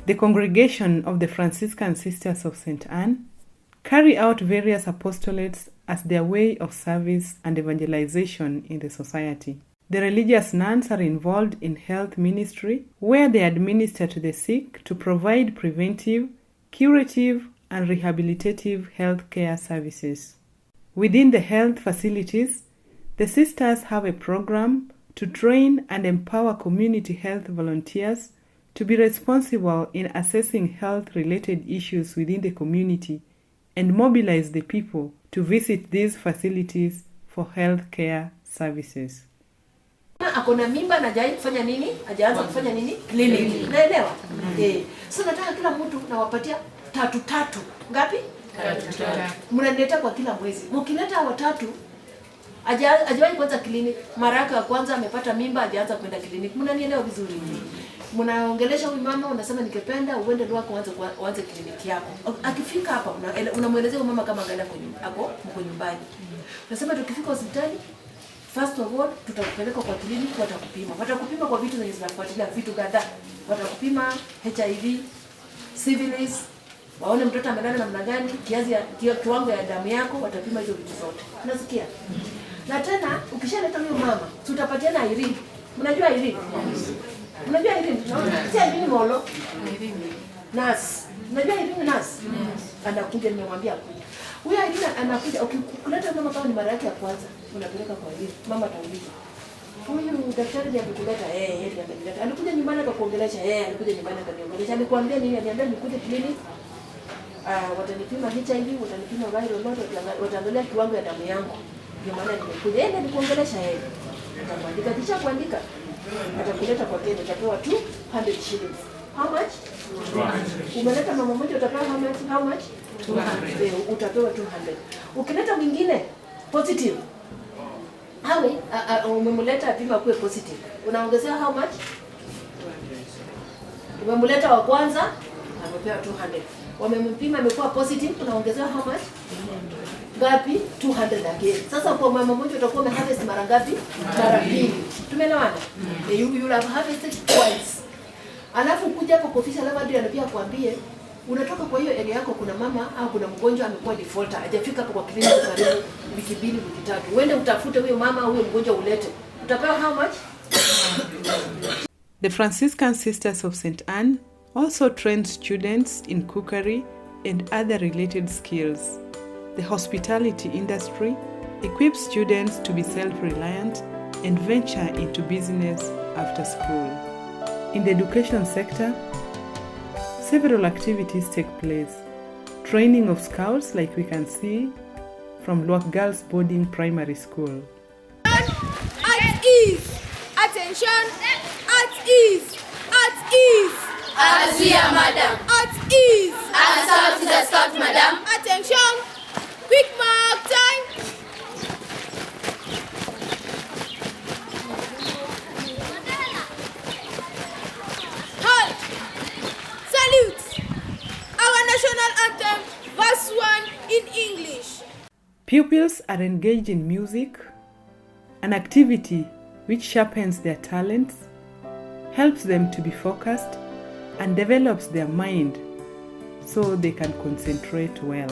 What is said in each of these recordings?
The congregation of the Franciscan Sisters of St. Anne carry out various apostolates as their way of service and evangelization in the society. The religious nuns are involved in health ministry, where they administer to the sick to provide preventive, curative, and rehabilitative health care services. Within the health facilities, the sisters have a program to train and empower community health volunteers to be responsible in assessing health-related issues within the community and mobilize the people to visit these facilities for health care services. Akona mimba na hajaanza kufanya nini? Hajaanza kufanya nini? Clinic. Naelewa? So nataka kila mtu nawapatia tatu. Ngapi? Tatu. Mnaleta kwa kila mwezi. Mkileta watatu hajawahi kwanza clinic. Maraka ya kwanza amepata mimba hajaanza kwenda clinic. Mnanielewa vizuri? Mnaongelesha huyu mama unasema nikipenda uende ndio uanze kliniki yako. Akifika hapa unamuelezea mama kama angalia mko nyumbani. Unasema tukifika hospitali first of all tutakupeleka kwa kliniki watakupima. Watakupima kwa vitu zenye zinafuatilia vitu kadhaa. Watakupima HIV, syphilis, waone mtoto amelala namna gani, kiwango ya damu yako, watapima hizo vitu zote. Unasikia? Na tena ukishaleta huyo mama, tutapatiana Irene. Mnajua Irene? Unajua Irene? Si Irene Molo. Nurse. Unajua Irene nurse? Anakuja nimemwambia kuja. Huyo Irene anakuja ukikuleta mama kama ni mara yake ya kwanza, unapeleka kwa Irene. Mama atauliza. Huyu daktari ndiye amekuleta yeye ndiye ameleta. Alikuja nyumbani akakuongelesha alikuja nyumbani akaniongelesha. Alikwambia nini? Aliambia nikuje clinic. Watanipima HIV, watanipima viral load, wataangalia kiwango ya damu yangu. Ndio maana nimekuja. Ndiye nikuongelesha yeye. Utamwandika kisha kuandika. Atakuleta kwa Kenya utapewa 200 shillings. How much? 200. Umeleta mama mmoja utapewa how much? 200. Utapewa 200. Ukileta mwingine positive. Hawe umemleta pima kuwe positive. Unaongezea how much? 200. Umemleta wa kwanza amepewa 200. Wamempima amekuwa positive unaongezea how much? Ngapi? 200 again. Sasa kwa mama mmoja utakuwa umeharvest mara ngapi? Mara 2. Tumeelewana? You have harvested twice. Alafu kuja hapo kwa ofisi alafu ndio anapia kuambie unatoka kwa hiyo area yako kuna mama au kuna mgonjwa amekuwa defaulter hajafika hapo kwa kliniki karibu wiki 2 wiki 3. Uende utafute huyo mama au huyo mgonjwa ulete. Utapewa how much? The Franciscan Sisters of St. Anne also train students in cookery and other related skills. The hospitality industry equips students to be self-reliant and venture into business after school. In the education sector, several activities take place. Training of scouts, like we can see from Luak Girls Boarding Primary School. At ease! Attention! At ease! At ease! As we are, madam. At ease! As out is a scout, madam. Attention! Quick mark time! Halt! Salute! Our national anthem, verse 1 in English. Pupils are engaged in music, an activity which sharpens their talents, helps them to be focused, and develops their mind so they can concentrate well.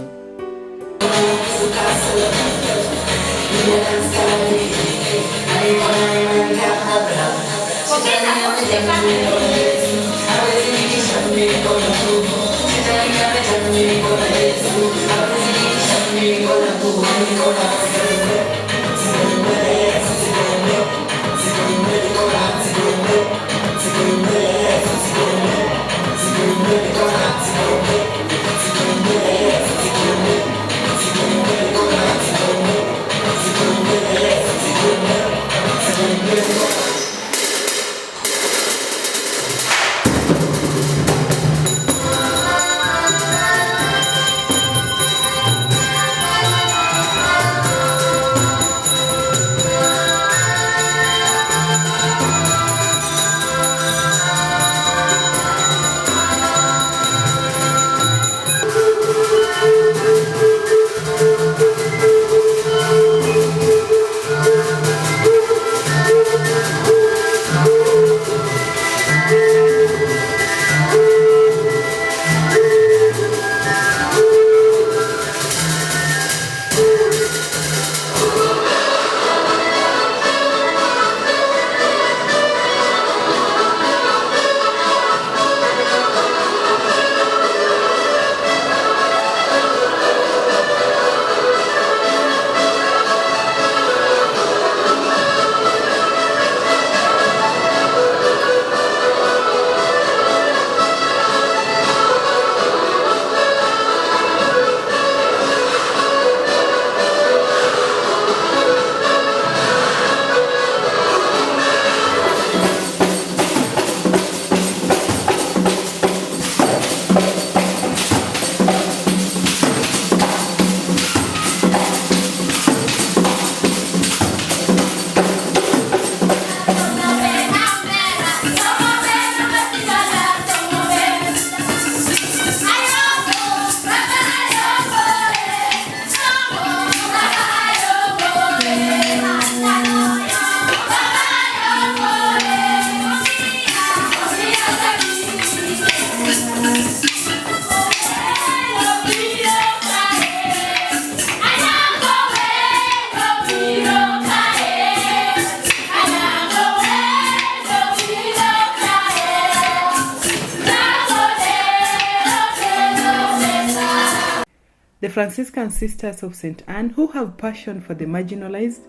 The Franciscan Sisters of St. Anne, who have passion for the marginalized,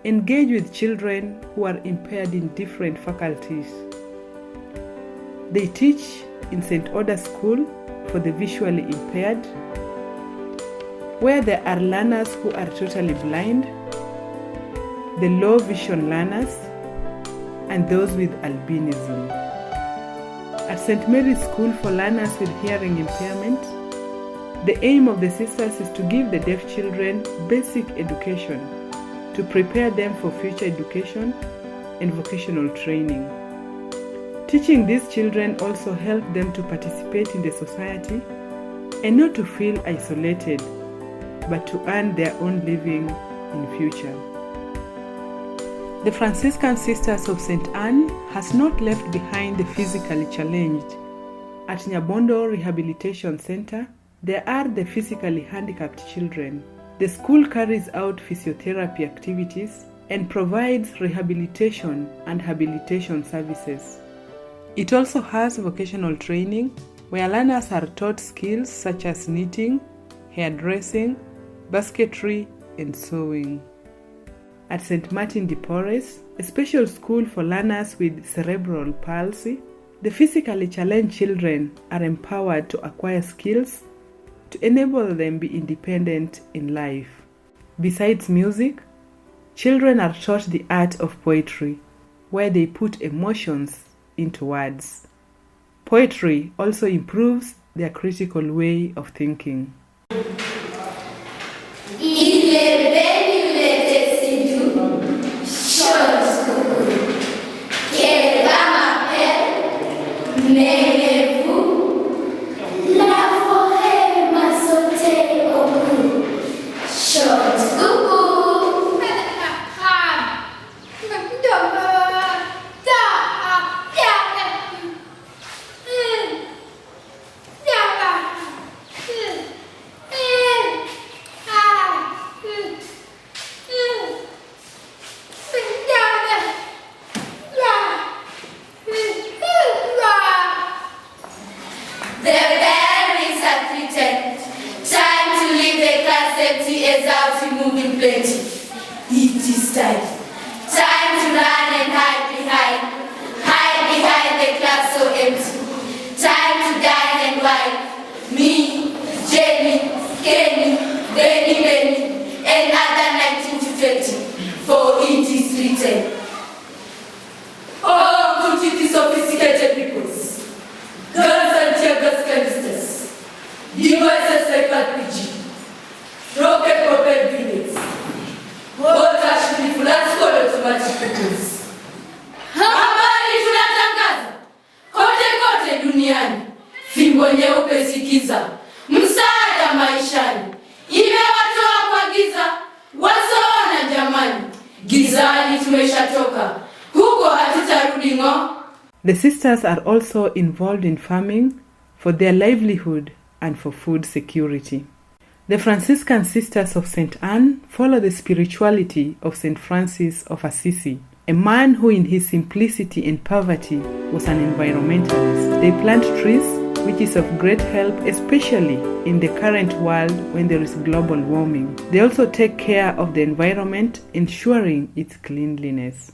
engage with children who are impaired in different faculties. They teach in St. Oda School for the visually impaired, where there are learners who are totally blind, the low vision learners, and those with albinism. At St. Mary's School for learners with hearing impairment, the aim of the sisters is to give the deaf children basic education to prepare them for future education and vocational training. Teaching these children also helps them to participate in the society and not to feel isolated, but to earn their own living in future. The Franciscan Sisters of St. Anne has not left behind the physically challenged. At Nyabondo Rehabilitation Center, there are the physically handicapped children. The school carries out physiotherapy activities and provides rehabilitation and habilitation services. It also has vocational training where learners are taught skills such as knitting, hairdressing, basketry, and sewing. At St. Martin de Porres, a special school for learners with cerebral palsy, the physically challenged children are empowered to acquire skills to enable them be independent in life. Besides music, children are taught the art of poetry, where they put emotions into words. Poetry also improves their critical way of thinking. The sisters are also involved in farming for their livelihood and for food security. The Franciscan Sisters of St. Anne follow the spirituality of St. Francis of Assisi, a man who in his simplicity and poverty was an environmentalist. They plant trees, which is of great help, especially in the current world when there is global warming. They also take care of the environment, ensuring its cleanliness.